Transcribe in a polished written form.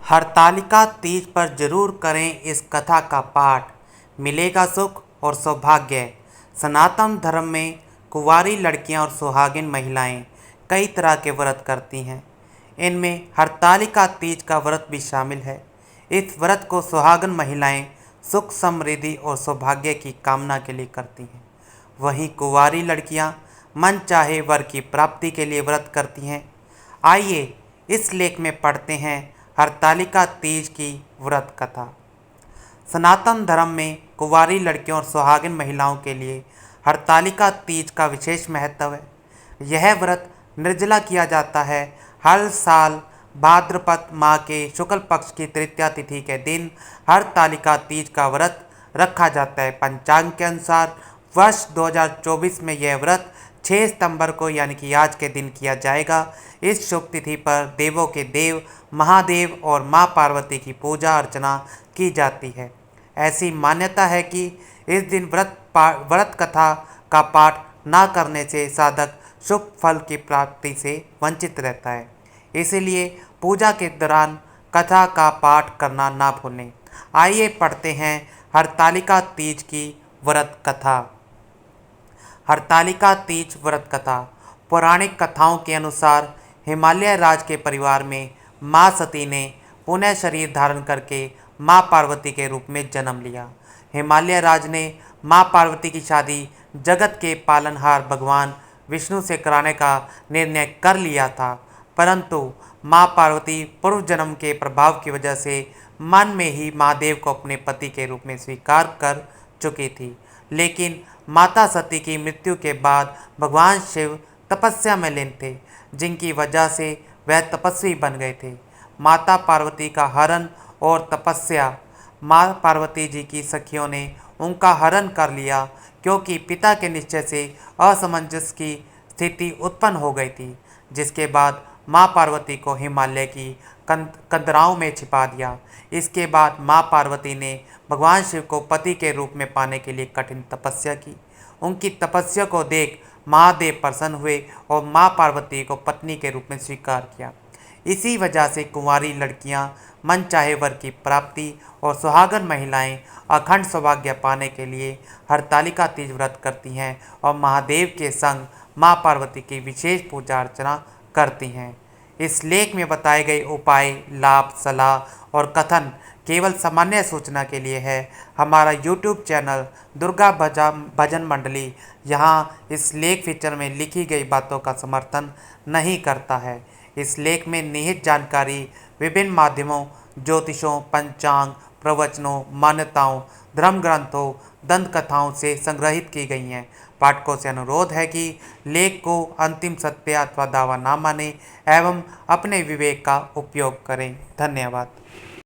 हरतालिका तीज पर जरूर करें इस कथा का पाठ, मिलेगा सुख और सौभाग्य। सनातन धर्म में कुंवारी लड़कियां और सुहागिन महिलाएं कई तरह के व्रत करती हैं। इनमें हरतालिका तीज का व्रत भी शामिल है। इस व्रत को सुहागन महिलाएं सुख समृद्धि और सौभाग्य की कामना के लिए करती हैं। वहीं कुंवारी लड़कियां मन चाहे वर की प्राप्ति के लिए व्रत करती हैं। आइए इस लेख में पढ़ते हैं हरतालिका तीज की व्रत कथा। सनातन धर्म में कुंवारी लड़कियों और सुहागिन महिलाओं के लिए हरतालिका तीज का विशेष महत्व है। यह व्रत निर्जला किया जाता है। हर साल भाद्रपद माह के शुक्ल पक्ष की तृतीया तिथि के दिन हरतालिका तीज का व्रत रखा जाता है। पंचांग के अनुसार वर्ष 2024 में यह व्रत 6 सितंबर को यानी कि आज के दिन किया जाएगा। इस शुभ तिथि पर देवों के देव महादेव और मां पार्वती की पूजा अर्चना की जाती है। ऐसी मान्यता है कि इस दिन व्रत कथा का पाठ न करने से साधक शुभ फल की प्राप्ति से वंचित रहता है। इसलिए पूजा के दौरान कथा का पाठ करना ना भूलें। आइए पढ़ते हैं हरतालिका तीज की व्रत कथा। हरतालिका तीज व्रत कथा। पौराणिक कथाओं के अनुसार हिमालय राज के परिवार में माँ सती ने पुनः शरीर धारण करके माँ पार्वती के रूप में जन्म लिया। हिमालय राज ने माँ पार्वती की शादी जगत के पालनहार भगवान विष्णु से कराने का निर्णय कर लिया था, परंतु माँ पार्वती पूर्व जन्म के प्रभाव की वजह से मन में ही महादेव को अपने पति के रूप में स्वीकार कर चुकी थी। लेकिन माता सती की मृत्यु के बाद भगवान शिव तपस्या में लीन थे, जिनकी वजह से वह तपस्वी बन गए थे। माता पार्वती का हरण और तपस्या माँ पार्वती जी की सखियों ने उनका हरण कर लिया, क्योंकि पिता के निश्चय से असमंजस की स्थिति उत्पन्न हो गई थी। जिसके बाद माँ पार्वती को हिमालय की कंदराओं में छिपा दिया। इसके बाद माँ पार्वती ने भगवान शिव को पति के रूप में पाने के लिए कठिन तपस्या की। उनकी तपस्या को देख महादेव प्रसन्न हुए और माँ पार्वती को पत्नी के रूप में स्वीकार किया। इसी वजह से कुंवारी लड़कियां मन चाहे वर की प्राप्ति और सुहागन महिलाएं अखंड सौभाग्य पाने के लिए हरतालिका तीज व्रत करती हैं और महादेव के संग माँ पार्वती की विशेष पूजा अर्चना करती हैं। इस लेख में बताए गए उपाय, लाभ, सलाह और कथन केवल सामान्य सूचना के लिए है। हमारा YouTube चैनल दुर्गा भजन मंडली यहाँ इस लेख फीचर में लिखी गई बातों का समर्थन नहीं करता है। इस लेख में निहित जानकारी विभिन्न माध्यमों, ज्योतिषों, पंचांग, प्रवचनों, मान्यताओं, धर्म ग्रंथों, दंत कथाओं से संग्रहित की गई हैं। पाठकों से अनुरोध है कि लेख को अंतिम सत्य अथवा दावा ना माने एवं अपने विवेक का उपयोग करें। धन्यवाद।